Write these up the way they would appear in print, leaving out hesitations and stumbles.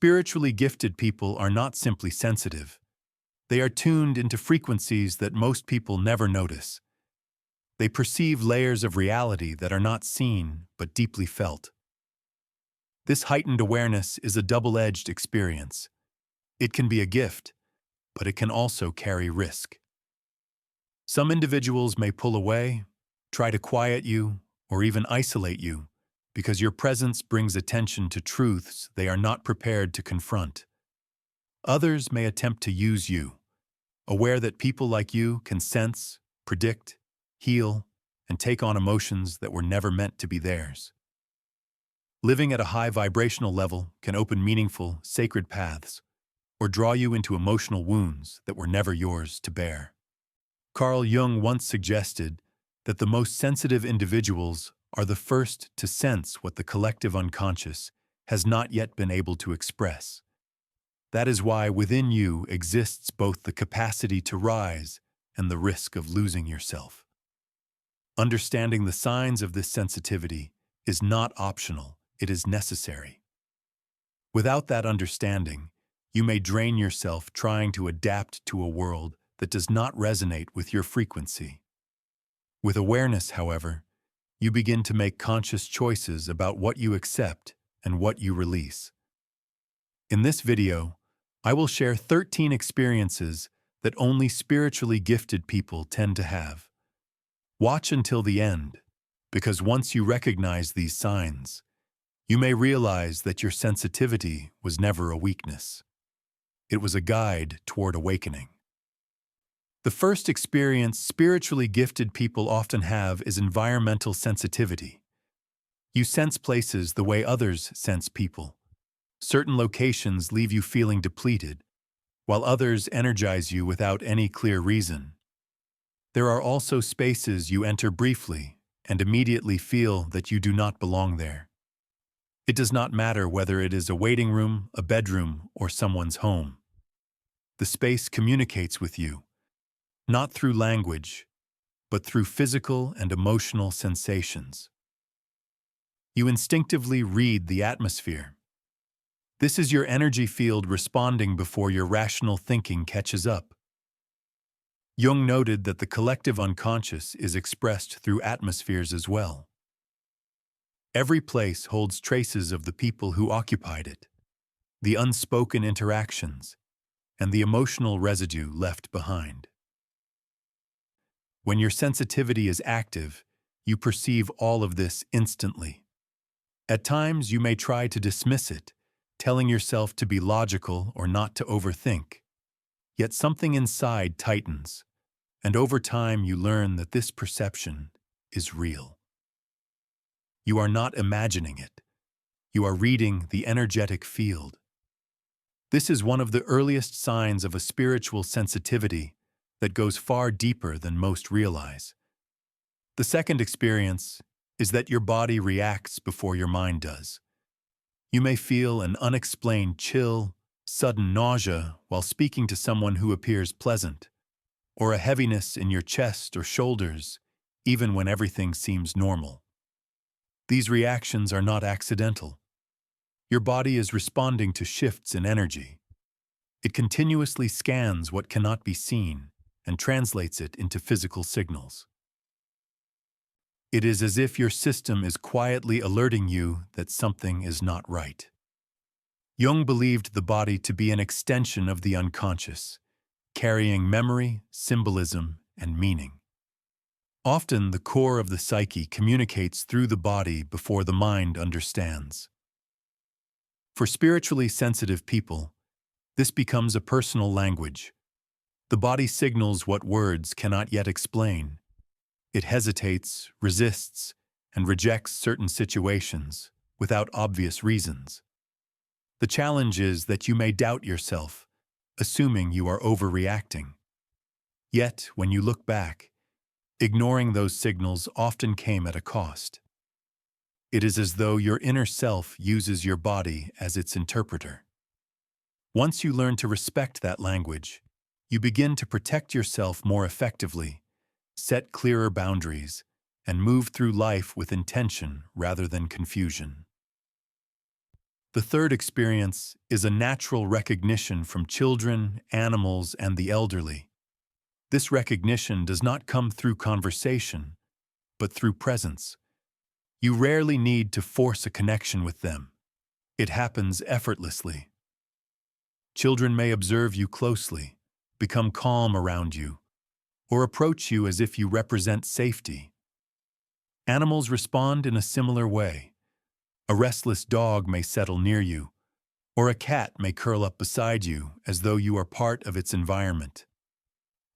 Spiritually gifted people are not simply sensitive. They are tuned into frequencies that most people never notice. They perceive layers of reality that are not seen but deeply felt. This heightened awareness is a double-edged experience. It can be a gift, but it can also carry risk. Some individuals may pull away, try to quiet you, or even isolate you, because your presence brings attention to truths they are not prepared to confront. Others may attempt to use you, aware that people like you can sense, predict, heal, and take on emotions that were never meant to be theirs. Living at a high vibrational level can open meaningful, sacred paths, or draw you into emotional wounds that were never yours to bear. Carl Jung once suggested that the most sensitive individuals are the first to sense what the collective unconscious has not yet been able to express. That is why within you exists both the capacity to rise and the risk of losing yourself. Understanding the signs of this sensitivity is not optional, it is necessary. Without that understanding, you may drain yourself trying to adapt to a world that does not resonate with your frequency. With awareness, however, you begin to make conscious choices about what you accept and what you release. In this video, I will share 13 experiences that only spiritually gifted people tend to have. Watch until the end, because once you recognize these signs, you may realize that your sensitivity was never a weakness. It was a guide toward awakening. The first experience spiritually gifted people often have is environmental sensitivity. You sense places the way others sense people. Certain locations leave you feeling depleted, while others energize you without any clear reason. There are also spaces you enter briefly and immediately feel that you do not belong there. It does not matter whether it is a waiting room, a bedroom, or someone's home. The space communicates with you, not through language, but through physical and emotional sensations. You instinctively read the atmosphere. This is your energy field responding before your rational thinking catches up. Jung noted that the collective unconscious is expressed through atmospheres as well. Every place holds traces of the people who occupied it, the unspoken interactions, and the emotional residue left behind. When your sensitivity is active, you perceive all of this instantly. At times, you may try to dismiss it, telling yourself to be logical or not to overthink. Yet something inside tightens, and over time you learn that this perception is real. You are not imagining it. You are reading the energetic field. This is one of the earliest signs of a spiritual sensitivity that goes far deeper than most realize. The second experience is that your body reacts before your mind does. You may feel an unexplained chill, sudden nausea while speaking to someone who appears pleasant, or a heaviness in your chest or shoulders, even when everything seems normal. These reactions are not accidental. Your body is responding to shifts in energy. It continuously scans what cannot be seen and translates it into physical signals. It is as if your system is quietly alerting you that something is not right. Jung believed the body to be an extension of the unconscious, carrying memory, symbolism, and meaning. Often, the core of the psyche communicates through the body before the mind understands. For spiritually sensitive people, this becomes a personal language. The body signals what words cannot yet explain. It hesitates, resists, and rejects certain situations without obvious reasons. The challenge is that you may doubt yourself, assuming you are overreacting. Yet, when you look back, ignoring those signals often came at a cost. It is as though your inner self uses your body as its interpreter. Once you learn to respect that language, you begin to protect yourself more effectively, set clearer boundaries, and move through life with intention rather than confusion. The third experience is a natural recognition from children, animals, and the elderly. This recognition does not come through conversation, but through presence. You rarely need to force a connection with them. It happens effortlessly. Children may observe you closely, become calm around you, or approach you as if you represent safety. Animals respond in a similar way. A restless dog may settle near you, or a cat may curl up beside you as though you are part of its environment.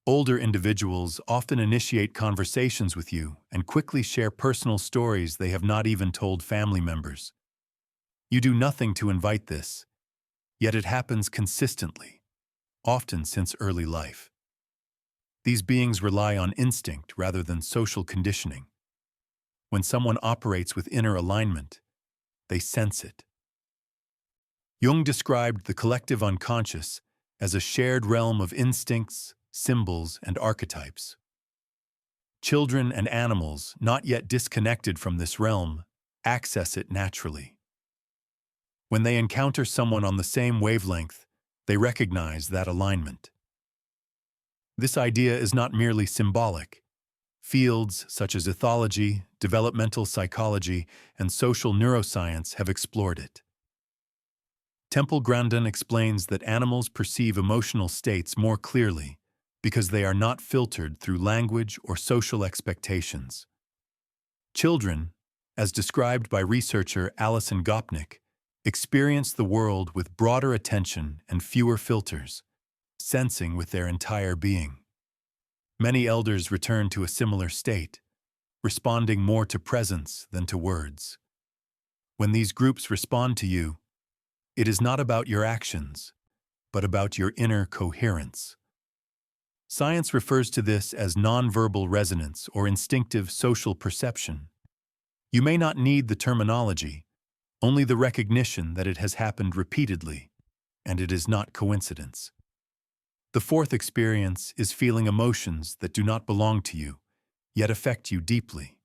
Older individuals often initiate conversations with you and quickly share personal stories they have not even told family members. You do nothing to invite this, yet it happens consistently, often since early life. These beings rely on instinct rather than social conditioning. When someone operates with inner alignment, they sense it. Jung described the collective unconscious as a shared realm of instincts, symbols, and archetypes. Children and animals, not yet disconnected from this realm, access it naturally. When they encounter someone on the same wavelength, they recognize that alignment. This idea is not merely symbolic. Fields such as ethology, developmental psychology, and social neuroscience have explored it. Temple Grandin explains that animals perceive emotional states more clearly because they are not filtered through language or social expectations. Children, as described by researcher Alison Gopnik, experience the world with broader attention and fewer filters, sensing with their entire being. Many elders return to a similar state, responding more to presence than to words. When these groups respond to you, it is not about your actions, but about your inner coherence. Science refers to this as nonverbal resonance or instinctive social perception. You may not need the terminology, only the recognition that it has happened repeatedly, and it is not coincidence. The fourth experience is feeling emotions that do not belong to you, yet affect you deeply.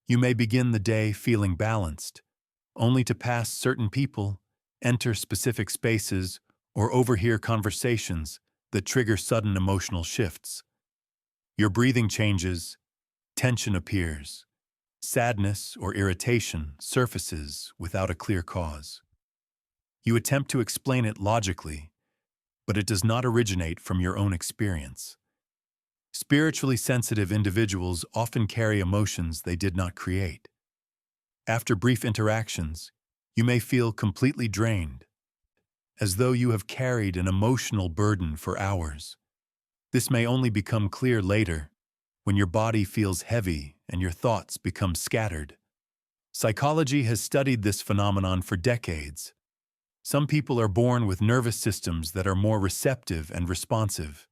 You may begin the day feeling balanced, only to pass certain people, enter specific spaces, or overhear conversations that trigger sudden emotional shifts. Your breathing changes, tension appears, sadness or irritation surfaces without a clear cause. You attempt to explain it logically, but it does not originate from your own experience. Spiritually sensitive individuals often carry emotions they did not create. After brief interactions, you may feel completely drained, as though you have carried an emotional burden for hours. This may only become clear later, when your body feels heavy and your thoughts become scattered. Psychology has studied this phenomenon for decades. Some people are born with nervous systems that are more receptive and responsive.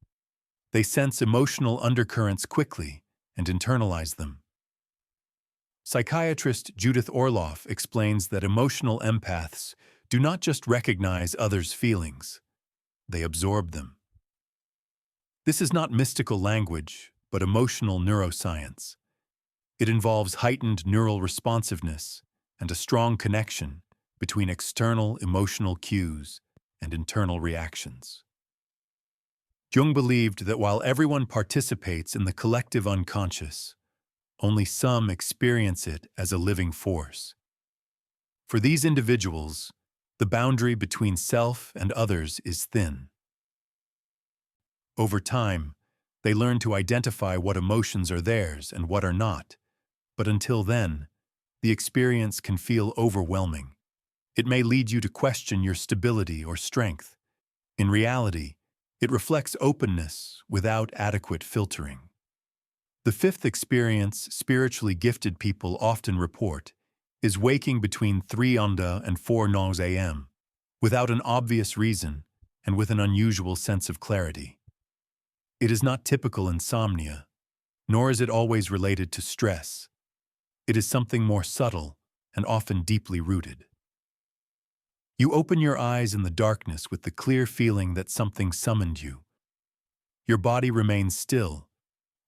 They sense emotional undercurrents quickly and internalize them. Psychiatrist Judith Orloff explains that emotional empaths do not just recognize others' feelings, they absorb them. This is not mystical language, but emotional neuroscience. It involves heightened neural responsiveness and a strong connection between external emotional cues and internal reactions. Jung believed that while everyone participates in the collective unconscious, only some experience it as a living force. For these individuals, the boundary between self and others is thin. Over time, they learn to identify what emotions are theirs and what are not, but until then, the experience can feel overwhelming. It may lead you to question your stability or strength. In reality, it reflects openness without adequate filtering. The fifth experience spiritually gifted people often report is waking between 3 and 4 a.m., without an obvious reason and with an unusual sense of clarity. It is not typical insomnia, nor is it always related to stress. It is something more subtle and often deeply rooted. You open your eyes in the darkness with the clear feeling that something summoned you. Your body remains still,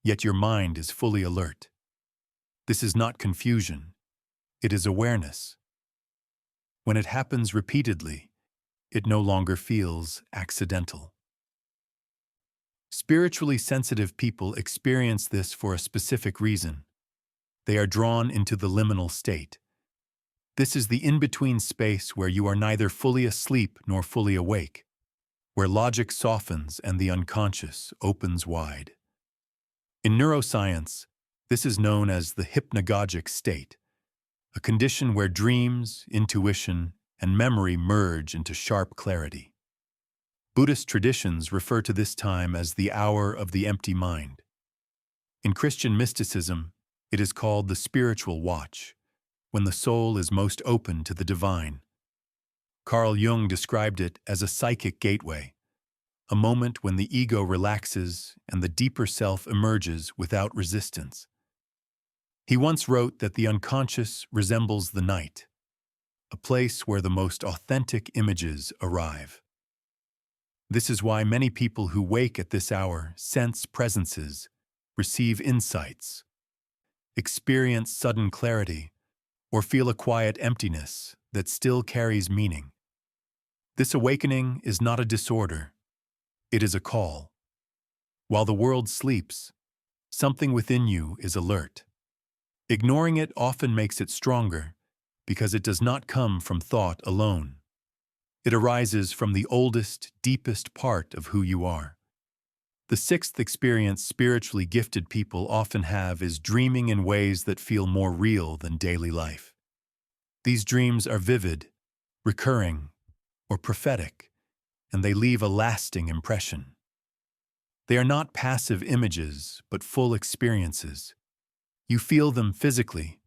yet your mind is fully alert. This is not confusion, it is awareness. When it happens repeatedly, it no longer feels accidental. Spiritually sensitive people experience this for a specific reason. They are drawn into the liminal state. This is the in-between space where you are neither fully asleep nor fully awake, where logic softens and the unconscious opens wide. In neuroscience, this is known as the hypnagogic state, a condition where dreams, intuition, and memory merge into sharp clarity. Buddhist traditions refer to this time as the hour of the empty mind. In Christian mysticism, it is called the spiritual watch, when the soul is most open to the divine. Carl Jung described it as a psychic gateway, a moment when the ego relaxes and the deeper self emerges without resistance. He once wrote that the unconscious resembles the night, a place where the most authentic images arrive. This is why many people who wake at this hour sense presences, receive insights, experience sudden clarity, or feel a quiet emptiness that still carries meaning. This awakening is not a disorder, it is a call. While the world sleeps, something within you is alert. Ignoring it often makes it stronger because it does not come from thought alone. It arises from the oldest, deepest part of who you are. The sixth experience spiritually gifted people often have is dreaming in ways that feel more real than daily life. These dreams are vivid, recurring, or prophetic, and they leave a lasting impression. They are not passive images, but full experiences. You feel them physically,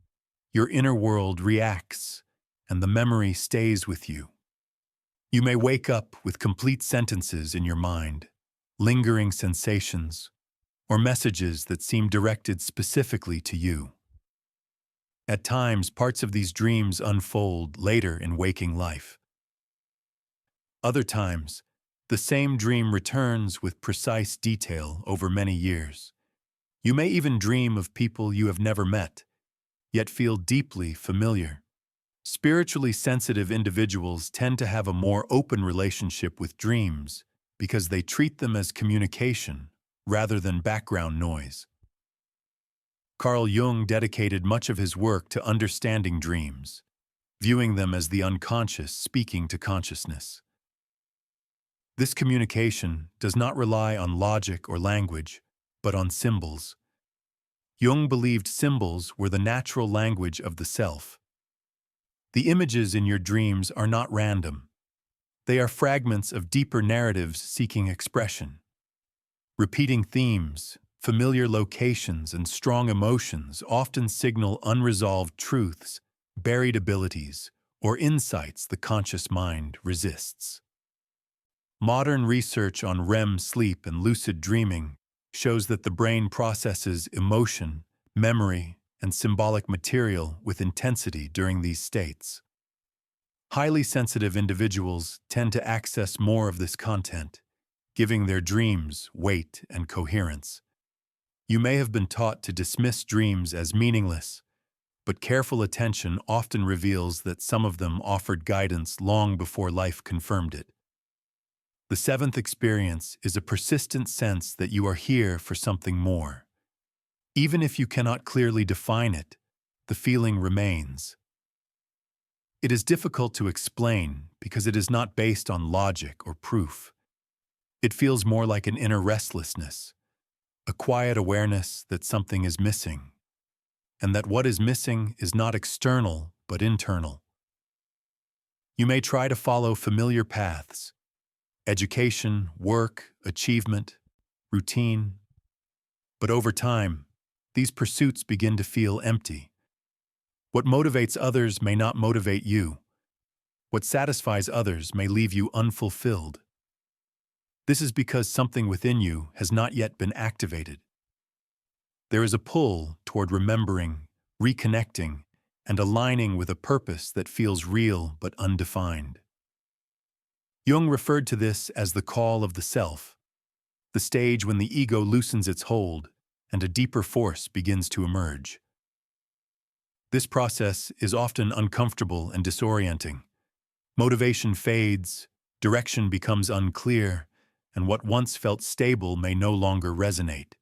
your inner world reacts, and the memory stays with you. You may wake up with complete sentences in your mind, lingering sensations, or messages that seem directed specifically to you. At times, parts of these dreams unfold later in waking life. Other times, the same dream returns with precise detail over many years. You may even dream of people you have never met, yet feel deeply familiar. Spiritually sensitive individuals tend to have a more open relationship with dreams because they treat them as communication rather than background noise. Carl Jung dedicated much of his work to understanding dreams, viewing them as the unconscious speaking to consciousness. This communication does not rely on logic or language, but on symbols. Jung believed symbols were the natural language of the self. The images in your dreams are not random. They are fragments of deeper narratives seeking expression. Repeating themes, familiar locations, and strong emotions often signal unresolved truths, buried abilities, or insights the conscious mind resists. Modern research on REM sleep and lucid dreaming shows that the brain processes emotion, memory, and symbolic material with intensity during these states. Highly sensitive individuals tend to access more of this content, giving their dreams weight and coherence. You may have been taught to dismiss dreams as meaningless, but careful attention often reveals that some of them offered guidance long before life confirmed it. The seventh experience is a persistent sense that you are here for something more. Even if you cannot clearly define it, the feeling remains. It is difficult to explain because it is not based on logic or proof. It feels more like an inner restlessness, a quiet awareness that something is missing, and that what is missing is not external but internal. You may try to follow familiar paths: education, work, achievement, routine. But over time, these pursuits begin to feel empty. What motivates others may not motivate you. What satisfies others may leave you unfulfilled. This is because something within you has not yet been activated. There is a pull toward remembering, reconnecting, and aligning with a purpose that feels real but undefined. Jung referred to this as the call of the self, the stage when the ego loosens its hold and a deeper force begins to emerge. This process is often uncomfortable and disorienting, Motivation fades, direction becomes unclear, and what once felt stable may no longer resonate.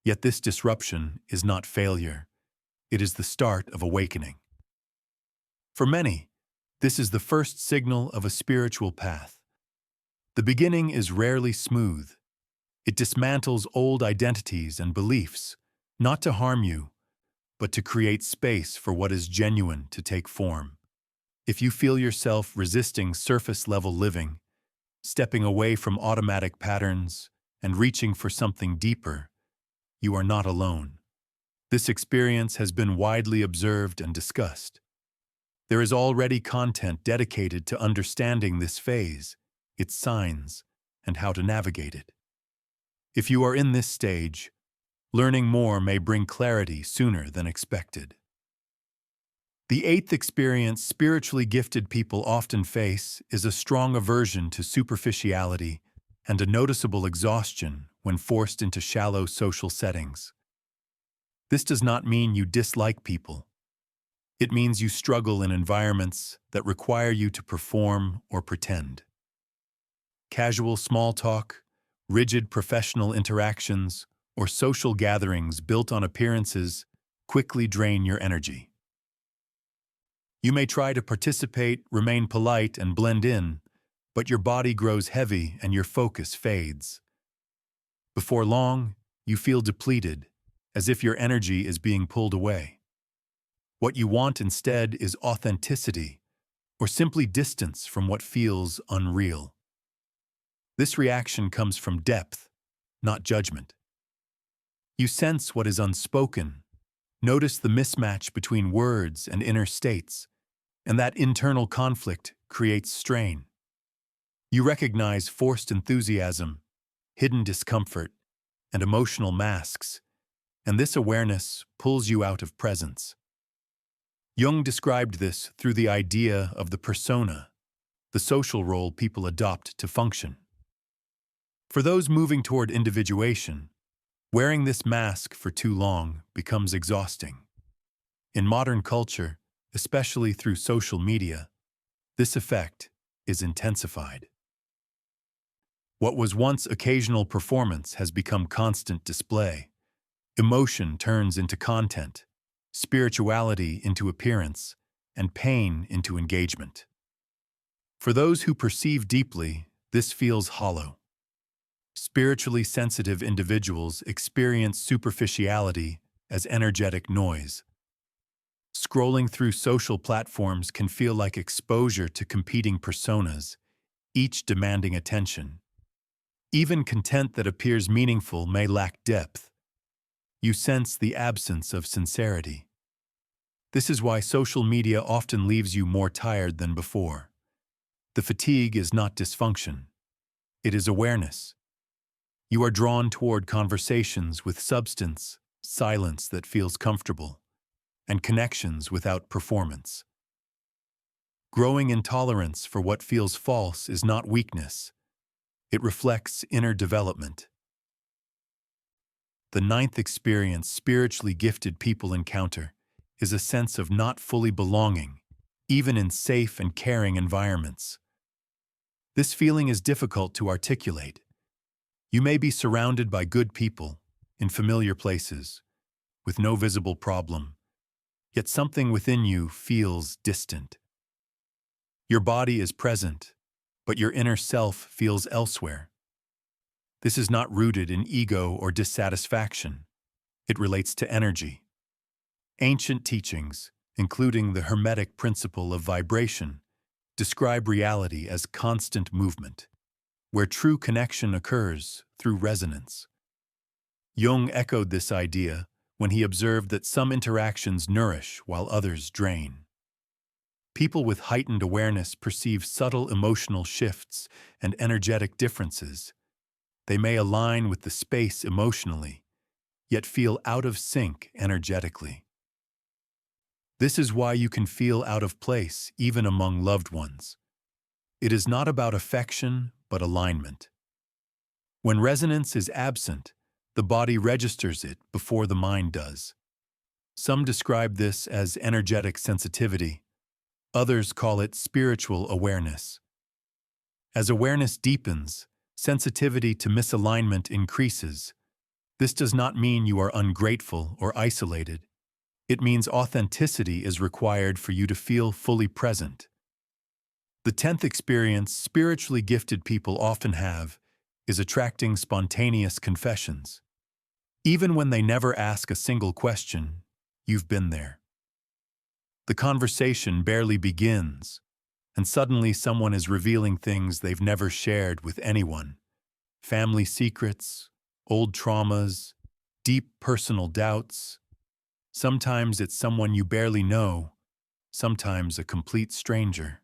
Yet this disruption is not failure. It is the start of awakening. For many, this is the first signal of a spiritual path. The beginning is rarely smooth. It dismantles old identities and beliefs, not to harm you, but to create space for what is genuine to take form. If you feel yourself resisting surface-level living, stepping away from automatic patterns, and reaching for something deeper, you are not alone. This experience has been widely observed and discussed. There is already content dedicated to understanding this phase, its signs, and how to navigate it. If you are in this stage, learning more may bring clarity sooner than expected. The eighth experience spiritually gifted people often face is a strong aversion to superficiality and a noticeable exhaustion when forced into shallow social settings. This does not mean you dislike people. It means you struggle in environments that require you to perform or pretend. Casual small talk, rigid professional interactions, or social gatherings built on appearances quickly drain your energy. You may try to participate, remain polite, and blend in, but your body grows heavy and your focus fades. Before long, you feel depleted, as if your energy is being pulled away. What you want instead is authenticity, or simply distance from what feels unreal. This reaction comes from depth, not judgment. You sense what is unspoken, notice the mismatch between words and inner states, and that internal conflict creates strain. You recognize forced enthusiasm, hidden discomfort, and emotional masks, and this awareness pulls you out of presence. Jung described this through the idea of the persona, the social role people adopt to function. For those moving toward individuation, wearing this mask for too long becomes exhausting. In modern culture, especially through social media, this effect is intensified. What was once occasional performance has become constant display. Emotion turns into content, spirituality into appearance, and pain into engagement. For those who perceive deeply, this feels hollow. Spiritually sensitive individuals experience superficiality as energetic noise. Scrolling through social platforms can feel like exposure to competing personas, each demanding attention. Even content that appears meaningful may lack depth. You sense the absence of sincerity. This is why social media often leaves you more tired than before. The fatigue is not dysfunction. It is awareness. You are drawn toward conversations with substance, silence that feels comfortable, and connections without performance. Growing intolerance for what feels false is not weakness. It reflects inner development. The ninth experience spiritually gifted people encounter is a sense of not fully belonging, even in safe and caring environments. This feeling is difficult to articulate. You may be surrounded by good people, in familiar places, with no visible problem, yet something within you feels distant. Your body is present, but your inner self feels elsewhere. This is not rooted in ego or dissatisfaction. It relates to energy. Ancient teachings, including the Hermetic principle of vibration, describe reality as constant movement, where true connection occurs through resonance. Jung echoed this idea when he observed that some interactions nourish while others drain. People with heightened awareness perceive subtle emotional shifts and energetic differences. They may align with the space emotionally, yet feel out of sync energetically. This is why you can feel out of place even among loved ones. It is not about affection, but alignment. When resonance is absent, the body registers it before the mind does. Some describe this as energetic sensitivity, Others call it spiritual awareness. As awareness deepens, sensitivity to misalignment increases. This does not mean you are ungrateful or isolated. It means authenticity is required for you to feel fully present. The 10th experience spiritually gifted people often have is attracting spontaneous confessions. Even when they never ask a single question, you've been there. The conversation barely begins, and suddenly someone is revealing things they've never shared with anyone. Family secrets, old traumas, deep personal doubts. Sometimes it's someone you barely know, sometimes a complete stranger.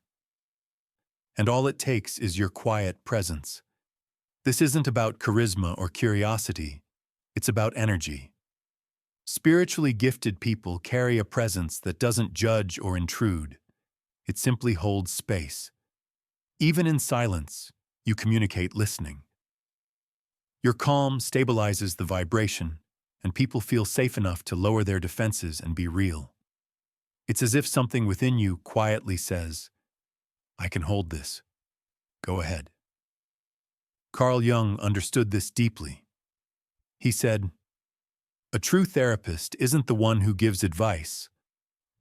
And all it takes is your quiet presence. This isn't about charisma or curiosity, it's about energy. Spiritually gifted people carry a presence that doesn't judge or intrude. It simply holds space. Even in silence, you communicate listening. Your calm stabilizes the vibration, and people feel safe enough to lower their defenses and be real. It's as if something within you quietly says, "I can hold this. Go ahead." Carl Jung understood this deeply. He said, "A true therapist isn't the one who gives advice,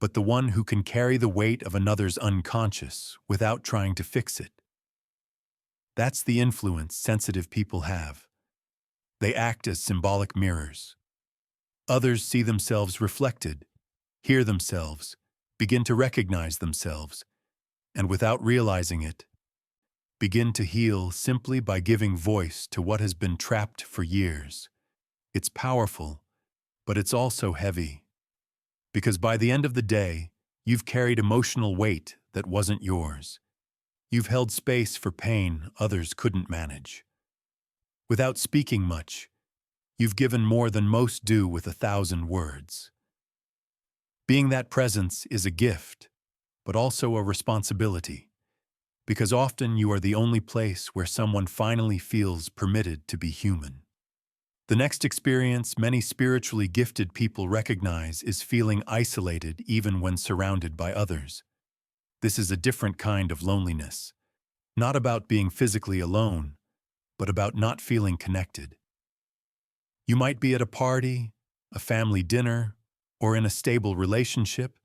but the one who can carry the weight of another's unconscious without trying to fix it." That's the influence sensitive people have. They act as symbolic mirrors. Others see themselves reflected, hear themselves, begin to recognize themselves, and without realizing it, begin to heal simply by giving voice to what has been trapped for years. It's powerful, but it's also heavy. Because by the end of the day, you've carried emotional weight that wasn't yours. You've held space for pain others couldn't manage. Without speaking much, you've given more than most do with 1,000 words. Being that presence is a gift, but also a responsibility, because often you are the only place where someone finally feels permitted to be human. The next experience many spiritually gifted people recognize is feeling isolated even when surrounded by others. This is a different kind of loneliness, not about being physically alone, but about not feeling connected. You might be at a party, a family dinner, or in a stable relationship,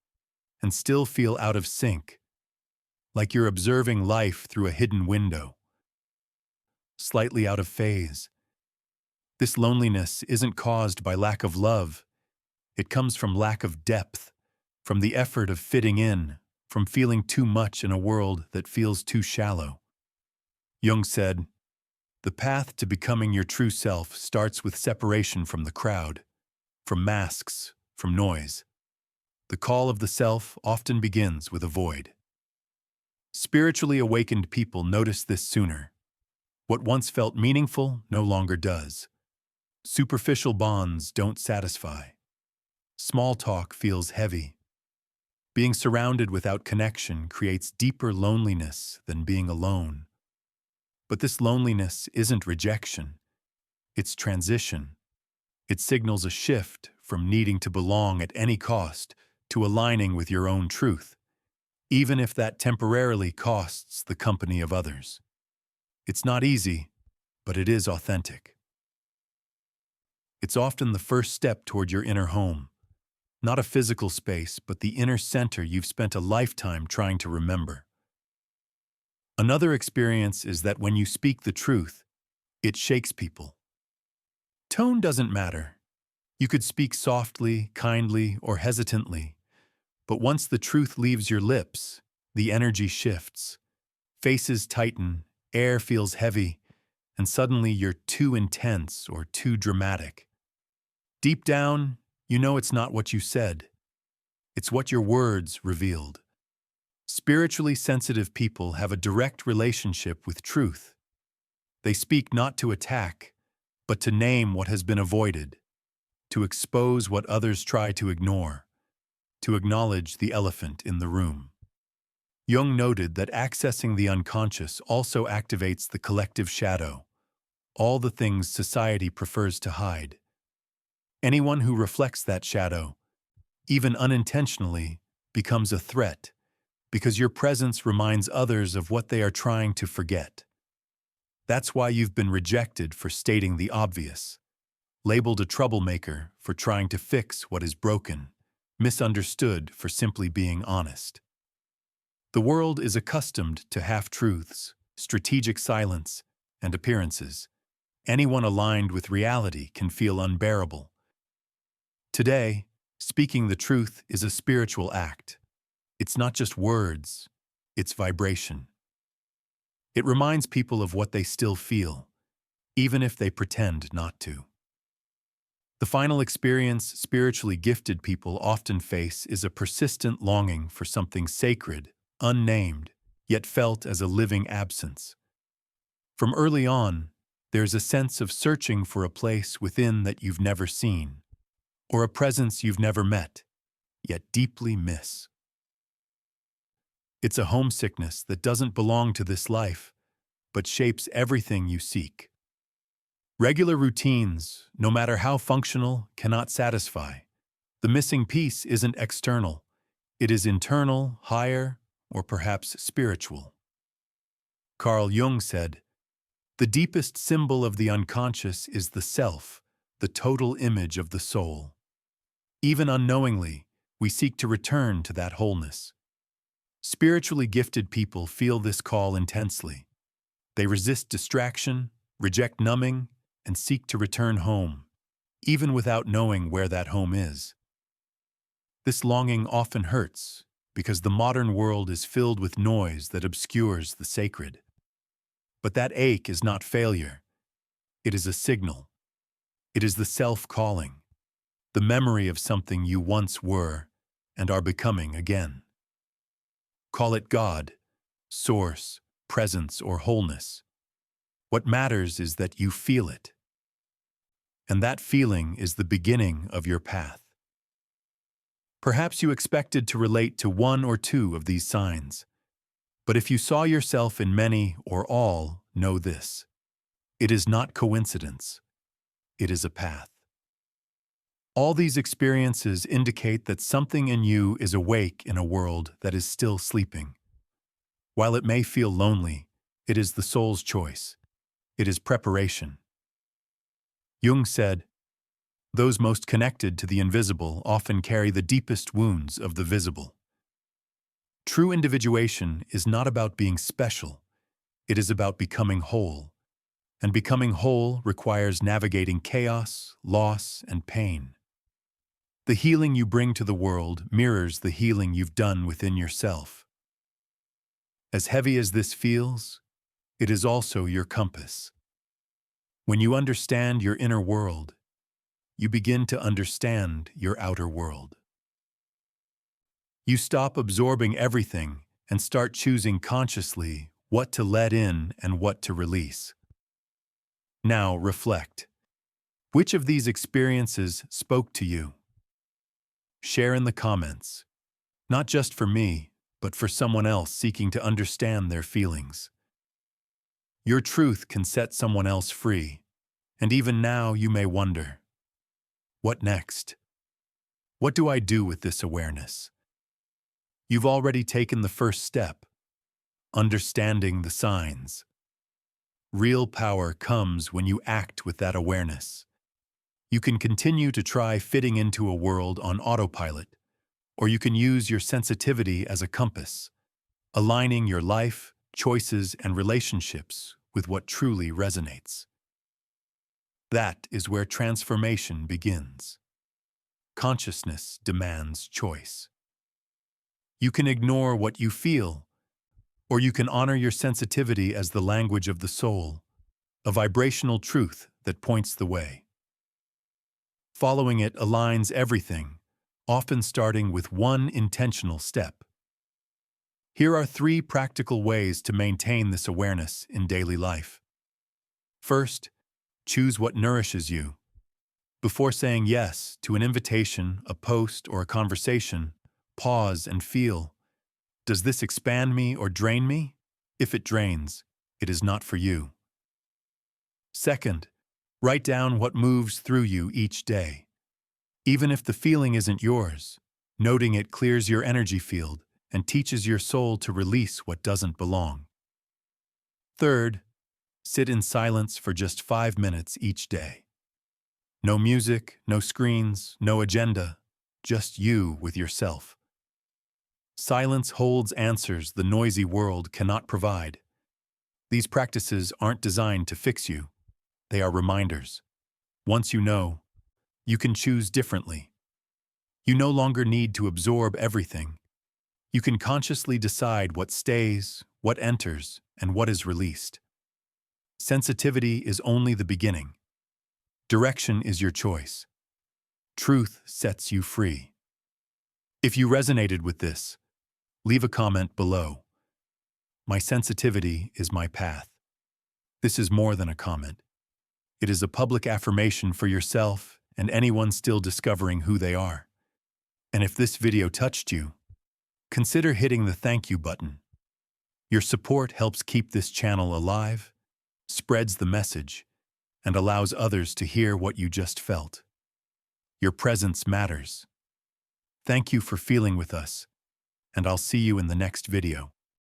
and still feel out of sync, like you're observing life through a hidden window, slightly out of phase. This loneliness isn't caused by lack of love. It comes from lack of depth, from the effort of fitting in, from feeling too much in a world that feels too shallow. Jung said, "The path to becoming your true self starts with separation from the crowd, from masks, from noise. The call of the self often begins with a void." Spiritually awakened people notice this sooner. What once felt meaningful no longer does. Superficial bonds don't satisfy. Small talk feels heavy. Being surrounded without connection creates deeper loneliness than being alone. But this loneliness isn't rejection. It's transition. It signals a shift from needing to belong at any cost to aligning with your own truth, even if that temporarily costs the company of others. It's not easy, but it is authentic. It's often the first step toward your inner home. Not a physical space, but the inner center you've spent a lifetime trying to remember. Another experience is that when you speak the truth, it shakes people. Tone doesn't matter. You could speak softly, kindly, or hesitantly, but once the truth leaves your lips, the energy shifts. Faces tighten, air feels heavy, and suddenly you're too intense or too dramatic. Deep down, you know it's not what you said. It's what your words revealed. Spiritually sensitive people have a direct relationship with truth. They speak not to attack, but to name what has been avoided, to expose what others try to ignore, to acknowledge the elephant in the room. Jung noted that accessing the unconscious also activates the collective shadow, all the things society prefers to hide. Anyone who reflects that shadow, even unintentionally, becomes a threat, because your presence reminds others of what they are trying to forget. That's why you've been rejected for stating the obvious, labeled a troublemaker for trying to fix what is broken, misunderstood for simply being honest. The world is accustomed to half-truths, strategic silence, and appearances. Anyone aligned with reality can feel unbearable. Today, speaking the truth is a spiritual act. It's not just words, it's vibration. It reminds people of what they still feel, even if they pretend not to. The final experience spiritually gifted people often face is a persistent longing for something sacred, unnamed, yet felt as a living absence. From early on, there's a sense of searching for a place within that you've never seen, or a presence you've never met, yet deeply miss. It's a homesickness that doesn't belong to this life, but shapes everything you seek. Regular routines, no matter how functional, cannot satisfy. The missing piece isn't external. It is internal, higher, or perhaps spiritual. Carl Jung said, "The deepest symbol of the unconscious is the self, the total image of the soul." Even unknowingly, we seek to return to that wholeness. Spiritually gifted people feel this call intensely. They resist distraction, reject numbing, and seek to return home, even without knowing where that home is. This longing often hurts because the modern world is filled with noise that obscures the sacred. But that ache is not failure. It is a signal. It is the self calling, the memory of something you once were and are becoming again. Call it God, source, presence, or wholeness. What matters is that you feel it. And that feeling is the beginning of your path. Perhaps you expected to relate to one or two of these signs. But if you saw yourself in many or all, know this. It is not coincidence. It is a path. All these experiences indicate that something in you is awake in a world that is still sleeping. While it may feel lonely, it is the soul's choice. It is preparation. Jung said, "Those most connected to the invisible often carry the deepest wounds of the visible." True individuation is not about being special. It is about becoming whole. And becoming whole requires navigating chaos, loss, and pain. The healing you bring to the world mirrors the healing you've done within yourself. As heavy as this feels, it is also your compass. When you understand your inner world, you begin to understand your outer world. You stop absorbing everything and start choosing consciously what to let in and what to release. Now reflect. Which of these experiences spoke to you? Share in the comments, not just for me, but for someone else seeking to understand their feelings. Your truth can set someone else free, and even now you may wonder, what next? What do I do with this awareness? You've already taken the first step, understanding the signs. Real power comes when you act with that awareness. You can continue to try fitting into a world on autopilot, or you can use your sensitivity as a compass, aligning your life, choices, and relationships with what truly resonates. That is where transformation begins. Consciousness demands choice. You can ignore what you feel, or you can honor your sensitivity as the language of the soul, a vibrational truth that points the way. Following it aligns everything, often starting with one intentional step. Here are 3 practical ways to maintain this awareness in daily life. First, choose what nourishes you. Before saying yes to an invitation, a post, or a conversation, pause and feel, does this expand me or drain me? If it drains, it is not for you. Second, write down what moves through you each day. Even if the feeling isn't yours, noting it clears your energy field and teaches your soul to release what doesn't belong. Third, sit in silence for just 5 minutes each day. No music, no screens, no agenda, just you with yourself. Silence holds answers the noisy world cannot provide. These practices aren't designed to fix you. They are reminders. Once you know, you can choose differently. You no longer need to absorb everything. You can consciously decide what stays, what enters, and what is released. Sensitivity is only the beginning. Direction is your choice. Truth sets you free. If you resonated with this, leave a comment below. My sensitivity is my path. This is more than a comment. It is a public affirmation for yourself and anyone still discovering who they are. And if this video touched you, consider hitting the thank you button. Your support helps keep this channel alive, spreads the message, and allows others to hear what you just felt. Your presence matters. Thank you for feeling with us, and I'll see you in the next video.